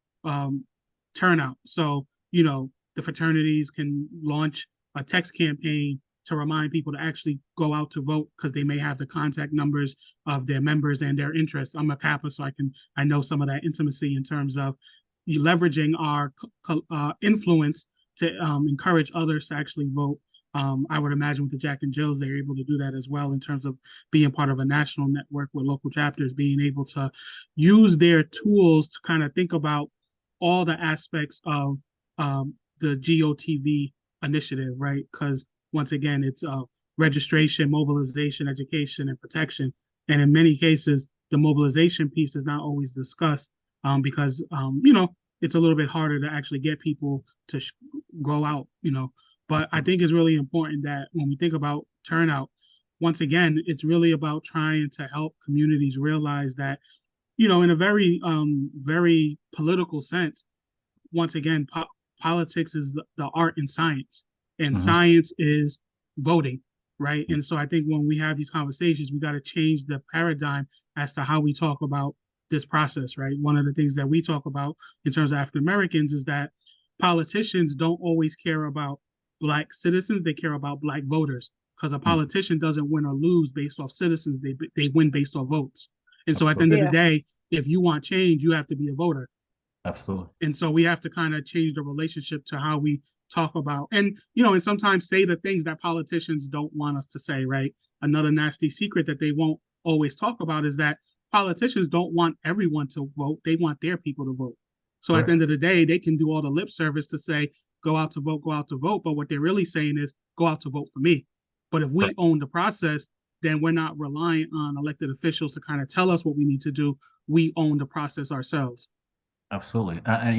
Speaker 5: turnout. So, the fraternities can launch a text campaign to remind people to actually go out to vote, because they may have the contact numbers of their members and their interests. I'm a Kappa, so I know some of that intimacy in terms of leveraging our influence to encourage others to actually vote. I would imagine with the Jack and Jills, they're able to do that as well in terms of being part of a national network with local chapters, being able to use their tools to kind of think about all the aspects of the GOTV initiative, right? Because once again, it's registration, mobilization, education, and protection. And in many cases, the mobilization piece is not always discussed because, it's a little bit harder to actually get people to go out, But I think it's really important that when we think about turnout, once again, it's really about trying to help communities realize that, in a very, very political sense, once again, politics is the art and science, and science is voting, right? And so I think when we have these conversations, we got to change the paradigm as to how we talk about this process, right? One of the things that we talk about in terms of African Americans is that politicians don't always care about Black citizens, they care about Black voters, because a politician doesn't win or lose based off citizens, they win based off votes. And so at the end of the day, if you want change, you have to be a voter.
Speaker 4: Absolutely.
Speaker 5: And so we have to kind of change the relationship to how we talk about, and sometimes say the things that politicians don't want us to say, right? Another nasty secret that they won't always talk about is that politicians don't want everyone to vote, they want their people to vote. So at the end of the day, they can do all the lip service to say, go out to vote, but what they're really saying is, go out to vote for me. But if we own the process, then we're not reliant on elected officials to kind of tell us what we need to do. We own the process ourselves.
Speaker 4: Absolutely. And,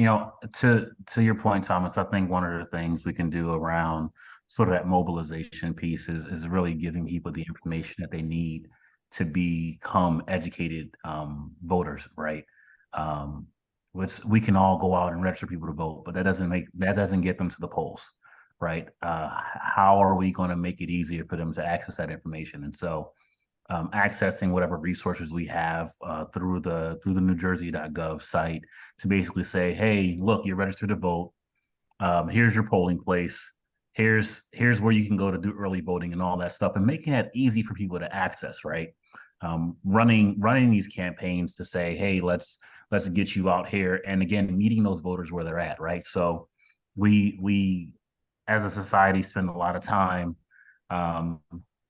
Speaker 4: to your point, Thomas, I think one of the things we can do around sort of that mobilization piece is really giving people the information that they need to become educated voters, right? Which we can all go out and register people to vote, but that doesn't get them to the polls, right? How are we going to make it easier for them to access that information? And so accessing whatever resources we have through the NewJersey.gov site to basically say, hey, look, you're registered to vote. Here's your polling place. Here's where you can go to do early voting and all that stuff, and making it easy for people to access, right? Running these campaigns to say, hey, let's get you out here, and again, meeting those voters where they're at, right? So we as a society spend a lot of time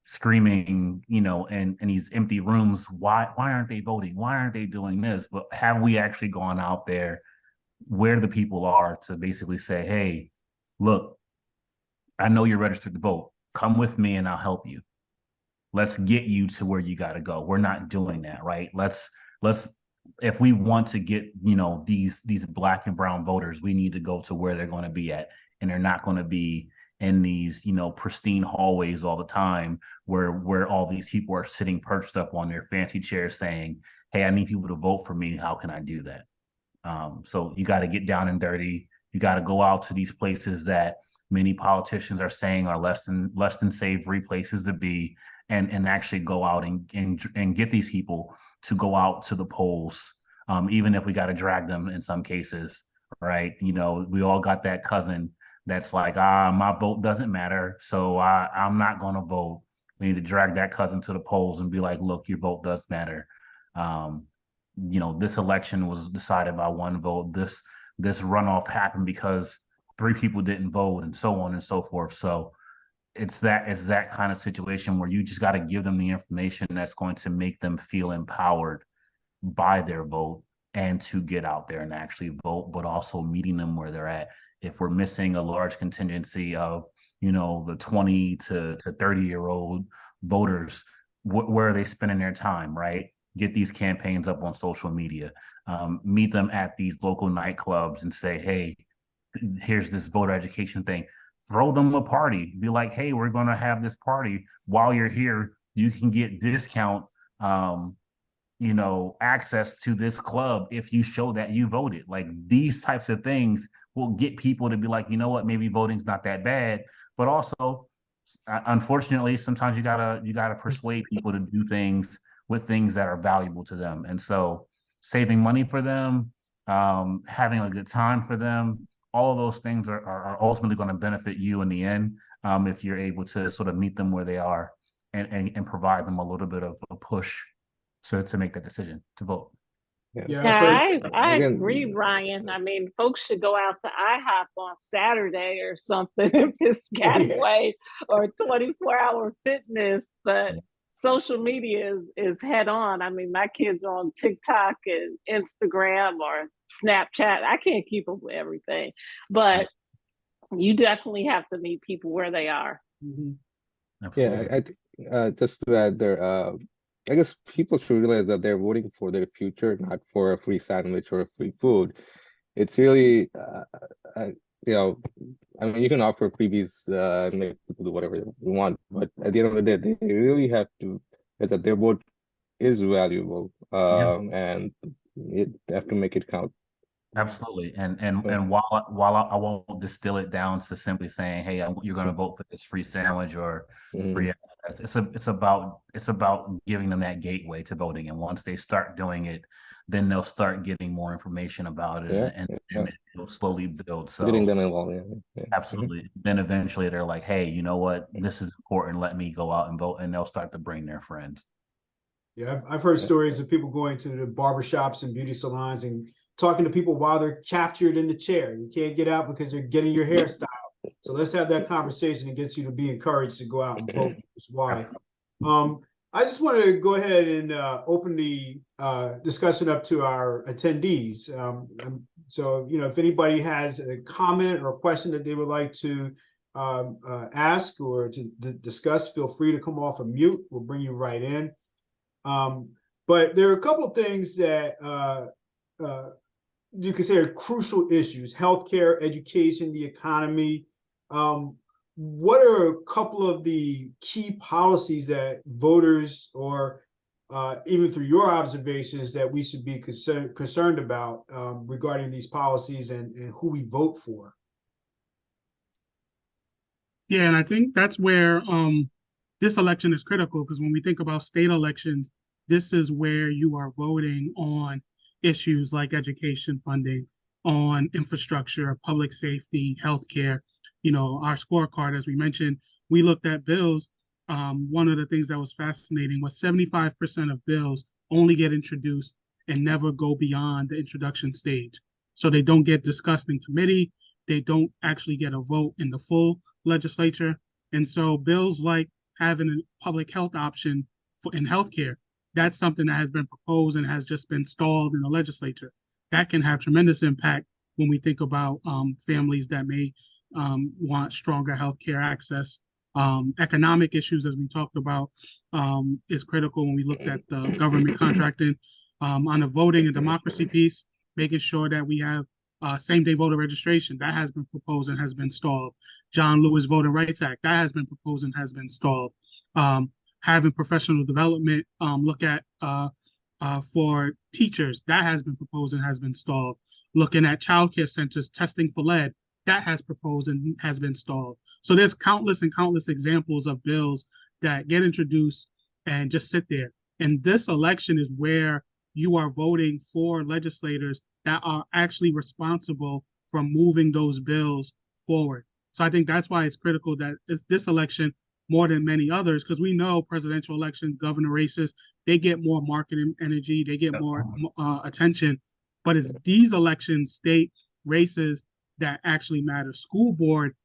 Speaker 4: screaming, in these empty rooms, why aren't they voting? Why aren't they doing this? But have we actually gone out there where the people are to basically say, hey, look, I know you're registered to vote. Come with me and I'll help you. Let's get you to where you got to go. We're not doing that, right? Let's if we want to get, these Black and brown voters, we need to go to where they're going to be at. And they're not going to be in these, pristine hallways all the time where all these people are sitting perched up on their fancy chairs saying, hey, I need people to vote for me. How can I do that? So you got to get down and dirty. You got to go out to these places that many politicians are saying are less than savory places to be, and actually go out and get these people to go out to the polls, even if we got to drag them in some cases, right? We all got that cousin that's like, my vote doesn't matter, so I'm not going to vote. We need to drag that cousin to the polls and be like, look, your vote does matter. This election was decided by one vote. This runoff happened because 3 people didn't vote, and so on and so forth. So it's that kind of situation where you just got to give them the information that's going to make them feel empowered by their vote and to get out there and actually vote, but also meeting them where they're at. If we're missing a large contingency of, the 20 to 30-year-old voters, where are they spending their time, right? Get these campaigns up on social media, meet them at these local nightclubs and say, hey, here's this voter education thing. Throw them a party. Be like, hey, we're going to have this party. While you're here, you can get discount, access to this club if you show that you voted. Like, these types of things will get people to be like, you know what, maybe voting's not that bad. But also, unfortunately, sometimes you gotta persuade people to do things with things that are valuable to them. And so saving money for them, having a good time for them, all of those things are ultimately going to benefit you in the end, if you're able to sort of meet them where they are and provide them a little bit of a push to make that decision to vote.
Speaker 3: I agree, Ryan. I mean, folks should go out to IHOP on Saturday or something in Piscataway, or 24-hour fitness, but social media is head on. I mean, my kids are on TikTok and Instagram or Snapchat. I can't keep up with everything, but you definitely have to meet people where they are.
Speaker 2: Yeah, I think just to add there, I guess people should realize that they're voting for their future, not for a free sandwich or a free food. It's really, I mean, you can offer freebies and make people do whatever they want, but at the end of the day, they really have to, that their vote is valuable, and they have to make it count.
Speaker 4: Absolutely. And while I won't distill it down to simply saying, hey, you're going to vote for this free sandwich or free access, it's about giving them that gateway to voting. And once they start doing it, then they'll start getting more information about it, and it'll slowly build. So
Speaker 2: getting them involved.
Speaker 4: Absolutely. Then eventually they're like, hey, you know what? This is important. Let me go out and vote. And they'll start to bring their friends.
Speaker 1: Yeah, I've heard stories of people going to the barbershops and beauty salons and talking to people while they're captured in the chair. You can't get out because you're getting your hairstyle. So let's have that conversation that gets you to be encouraged to go out and vote. That's why. I just want to go ahead and open the discussion up to our attendees. So, if anybody has a comment or a question that they would like to ask or to discuss, feel free to come off of mute. We'll bring you right in. But there are a couple of things that you could say are crucial issues: healthcare, education, the economy. What are a couple of the key policies that voters, or even through your observations, that we should be concerned about regarding these policies and who we vote for?
Speaker 5: Yeah, and I think that's where this election is critical because when we think about state elections, this is where you are voting on issues like education funding, on infrastructure, public safety, healthcare. You know, our scorecard, as we mentioned, we looked at bills. One of the things that was fascinating was 75% of bills only get introduced and never go beyond the introduction stage. So they don't get discussed in committee. They don't actually get a vote in the full legislature. And so bills like having a public health option in healthcare, that's something that has been proposed and has just been stalled in the legislature. That can have tremendous impact when we think about families that may want stronger healthcare access. Economic issues, as we talked about, is critical when we looked at the government contracting. On the voting and democracy piece, making sure that we have same-day voter registration, that has been proposed and has been stalled. John Lewis Voting Rights Act, that has been proposed and has been stalled. Having professional development look at for teachers, that has been proposed and has been stalled. Looking at childcare centers, testing for lead, that has proposed and has been stalled. So there's countless and countless examples of bills that get introduced and just sit there. And this election is where you are voting for legislators that are actually responsible for moving those bills forward. So I think that's why it's critical that it's this election more than many others, because we know presidential elections, governor races, they get more marketing energy, they get more attention, but it's these elections, state races, that actually matter. School board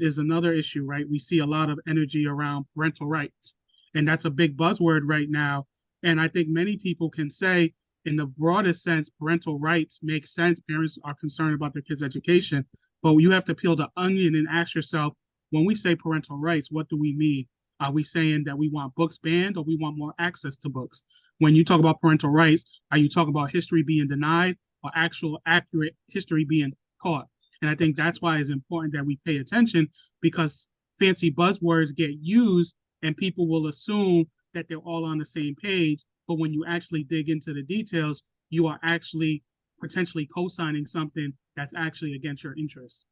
Speaker 5: is another issue, right? We see a lot of energy around parental rights, and that's a big buzzword right now. And I think many people can say, in the broadest sense, parental rights make sense. Parents are concerned about their kids' education, but you have to peel the onion and ask yourself, when we say parental rights, what do we mean? Are we saying that we want books banned or we want more access to books? When you talk about parental rights, are you talking about history being denied or actual accurate history being taught? And I think that's why it's important that we pay attention, because fancy buzzwords get used and people will assume that they're all on the same page. But when you actually dig into the details, you are actually potentially co-signing something that's actually against your interest.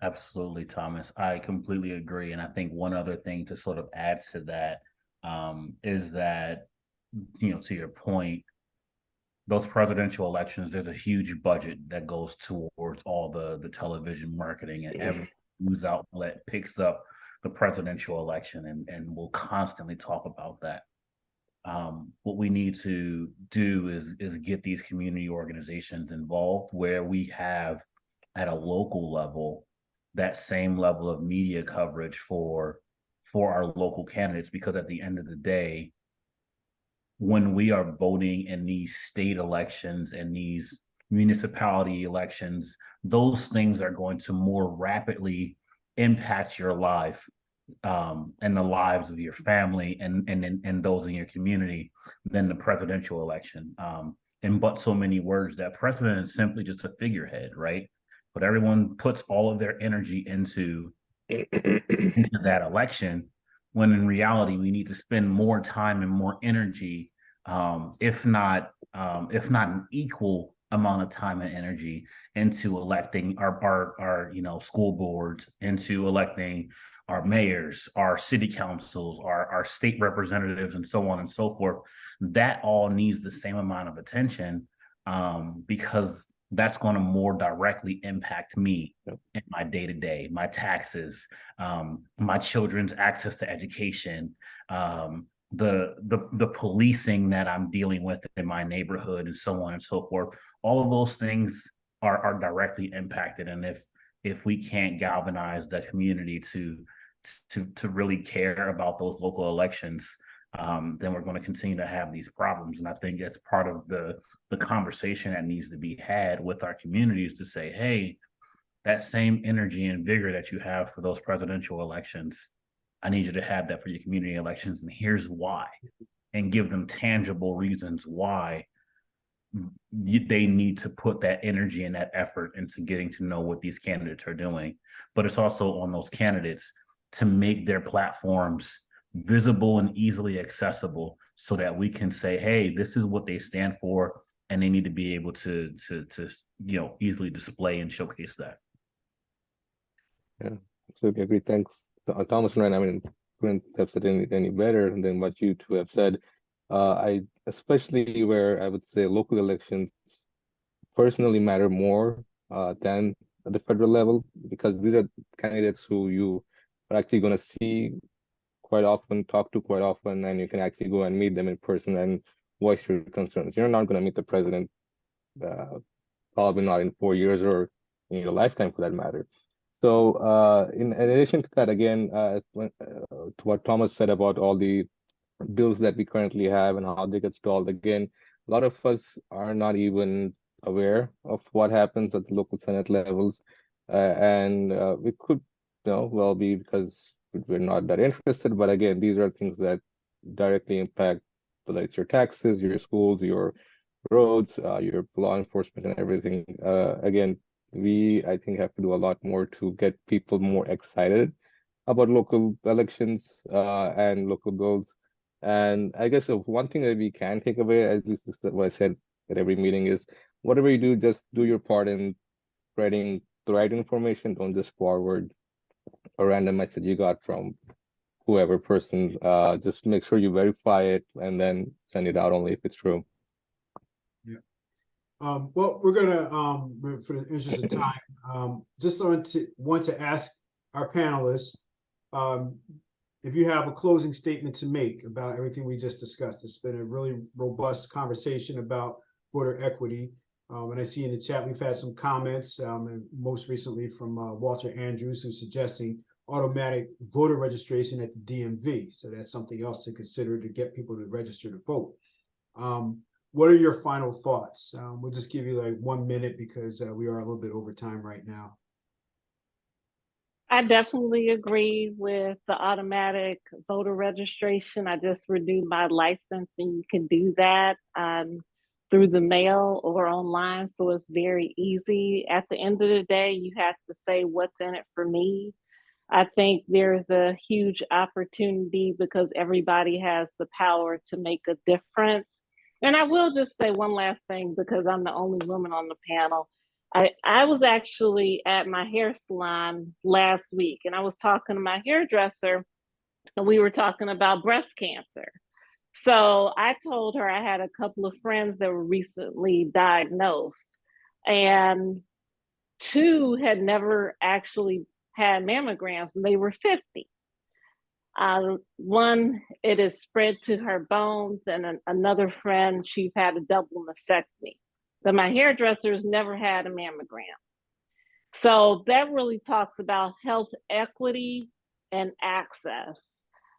Speaker 4: Absolutely, Thomas. I completely agree. And I think one other thing to sort of add to that is that, you know, to your point, those presidential elections, there's a huge budget that goes towards all the television marketing, and every news outlet picks up the presidential election and will constantly talk about that. What we need to do is get these community organizations involved, where we have at a local level that same level of media coverage for our local candidates, because at the end of the day, when we are voting in these state elections and these municipality elections, those things are going to more rapidly impact your life and the lives of your family and those in your community than the presidential election. In but so many words, that president is simply just a figurehead, right? But everyone puts all of their energy into that election, when in reality we need to spend more time and more energy, if not an equal amount of time and energy, into electing our school boards, into electing our mayors, our city councils, our state representatives, and so on and so forth. That all needs the same amount of attention, because that's going to more directly impact me in my day-to-day, my taxes, my children's access to education, the policing that I'm dealing with in my neighborhood, and so on and so forth. All of those things are directly impacted. And if we can't galvanize the community to really care about those local elections, then we're going to continue to have these problems. And I think that's part of the conversation that needs to be had with our communities, to say, hey, that same energy and vigor that you have for those presidential elections, I need you to have that for your community elections. And here's why, and give them tangible reasons why they need to put that energy and that effort into getting to know what these candidates are doing. But it's also on those candidates to make their platforms visible and easily accessible, so that we can say, hey, this is what they stand for, and they need to be able to easily display and showcase that.
Speaker 2: Yeah, absolutely agree. Thanks, Thomas and Ryan. I mean, couldn't have said any better than what you two have said. I especially where I would say local elections personally matter more than at the federal level, because these are candidates who you are actually going to see quite often, talk to quite often, and you can actually go and meet them in person and voice your concerns. You're not going to meet the president, probably not in 4 years or in your lifetime for that matter. So in addition to that, again, to what Thomas said about all the bills that we currently have and how they get stalled, again, a lot of us are not even aware of what happens at the local Senate levels. And we could, well be because we're not that interested. But again, these are things that directly impact, whether it's your taxes, your schools, your roads, your law enforcement and everything. Again, I think, have to do a lot more to get people more excited about local elections and local bills. And I guess one thing that we can take away, at least this is what I said at every meeting, is whatever you do, just do your part in spreading the right information. Don't just forward a random message you got from whoever person. Just make sure you verify it and then send it out only if it's true.
Speaker 1: Well, we're gonna, for the interest of time, just want to ask our panelists, if you have a closing statement to make about everything we just discussed. It's been a really robust conversation about voter equity. And I see in the chat, we've had some comments, and most recently from Walter Andrews, who's suggesting automatic voter registration at the DMV. So that's something else to consider to get people to register to vote. What are your final thoughts? We'll just give you like 1 minute because we are a little bit over time right now.
Speaker 3: I definitely agree with the automatic voter registration. I just renewed my license, and you can do that through the mail or online. So it's very easy. At the end of the day, you have to say what's in it for me. I think there's a huge opportunity because everybody has the power to make a difference. And I will just say one last thing because I'm the only woman on the panel. I was actually at my hair salon last week, and I was talking to my hairdresser, and we were talking about breast cancer. So I told her I had a couple of friends that were recently diagnosed, and 2 had never actually had mammograms, and they were 50. One, it is spread to her bones, and another friend, she's had a double mastectomy. But my hairdresser's never had a mammogram. So that really talks about health equity and access.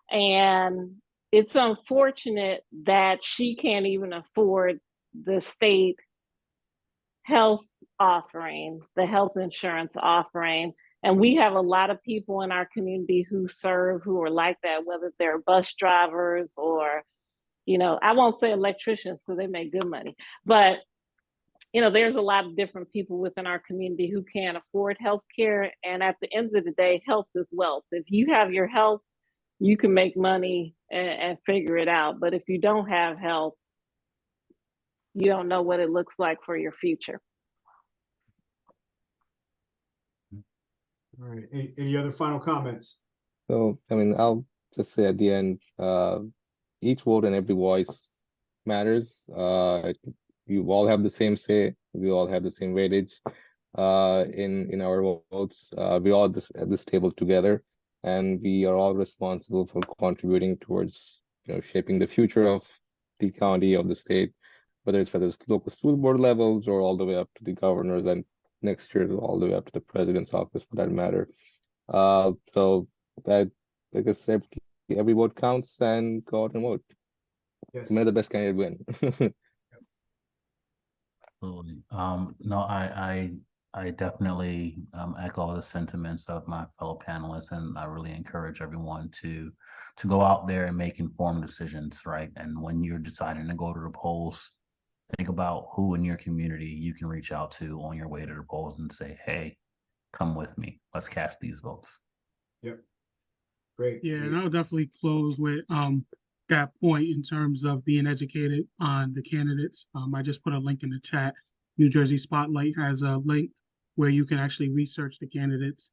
Speaker 3: And it's unfortunate that she can't even afford the state health offering, the health insurance offering. And we have a lot of people in our community who are like that, whether they're bus drivers or, I won't say electricians because they make good money, but there's a lot of different people within our community who can't afford health care. And at the end of the day, health is wealth. If you have your health, you can make money and figure it out. But if you don't have health, you don't know what it looks like for your future.
Speaker 1: All right. Any other final comments?
Speaker 2: So, I mean, I'll just say at the end, each vote and every voice matters. You all have the same say. We all have the same weightage in our votes. We all at this table together, and we are all responsible for contributing towards shaping the future of the county, of the state, whether it's local school board levels or all the way up to the governors, and next year all the way up to the president's office for that matter. So that, like I said, every vote counts, and go out and vote.
Speaker 1: Yes.
Speaker 2: May the best candidate win.
Speaker 4: Absolutely. No, I definitely echo the sentiments of my fellow panelists, and I really encourage everyone to go out there and make informed decisions, right? And when you're deciding to go to the polls, think about who in your community you can reach out to on your way to the polls and say, hey, come with me. Let's cast these votes.
Speaker 1: Yep. Great.
Speaker 5: Yeah, and I'll definitely close with that point in terms of being educated on the candidates. I just put a link in the chat. New Jersey Spotlight has a link where you can actually research the candidates.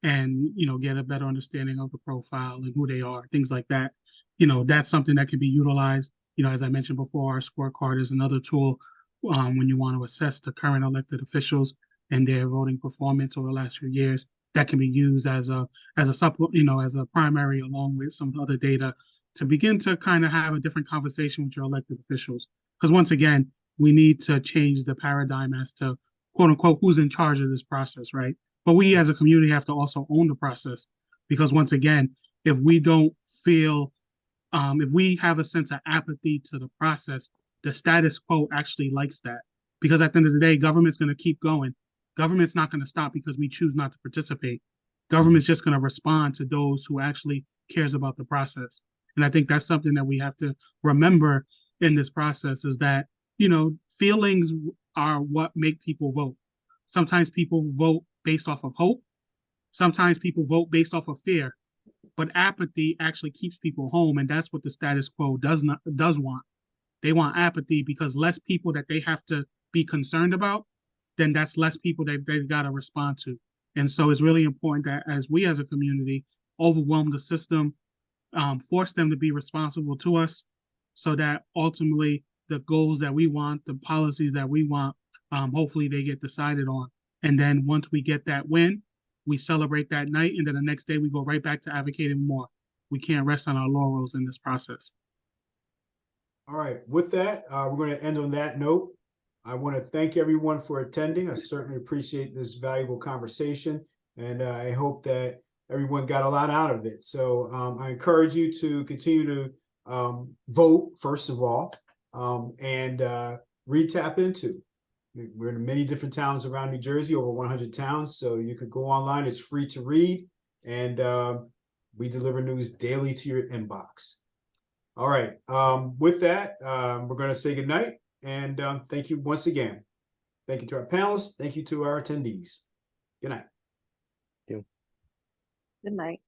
Speaker 5: and, get a better understanding of the profile and who they are, things like that. That's something that can be utilized. As I mentioned before, our scorecard is another tool when you want to assess the current elected officials and their voting performance over the last few years. That can be used as a as a primary along with some other data to begin to kind of have a different conversation with your elected officials. Because once again, we need to change the paradigm as to quote unquote who's in charge of this process, right? But we as a community have to also own the process, because once again, if we don't feel if we have a sense of apathy to the process, the status quo actually likes that. Because at the end of the day, government's going to keep going. Government's not going to stop because we choose not to participate. Government's just going to respond to those who actually cares about the process. And I think that's something that we have to remember in this process, is that, feelings are what make people vote. Sometimes people vote based off of hope. Sometimes people vote based off of fear. But apathy actually keeps people home, and that's what the status quo does want. They want apathy, because less people that they have to be concerned about, then that's less people that they've got to respond to. And so it's really important that as we as a community overwhelm the system, force them to be responsible to us, so that ultimately the goals that we want, the policies that we want, hopefully they get decided on. And then once we get that win, we celebrate that night, and then the next day we go right back to advocating more. We can't rest on our laurels in this process.
Speaker 1: All right, with that, we're going to end on that note. I want to thank everyone for attending. I certainly appreciate this valuable conversation, and I hope that everyone got a lot out of it. So I encourage you to continue to vote, first of all, and read TAPinto. We're in many different towns around New Jersey, over 100 towns. So you could go online. It's free to read. And we deliver news daily to your inbox. All right. With that, we're going to say good night. And thank you once again. Thank you to our panelists. Thank you to our attendees. Good night.
Speaker 3: Good night.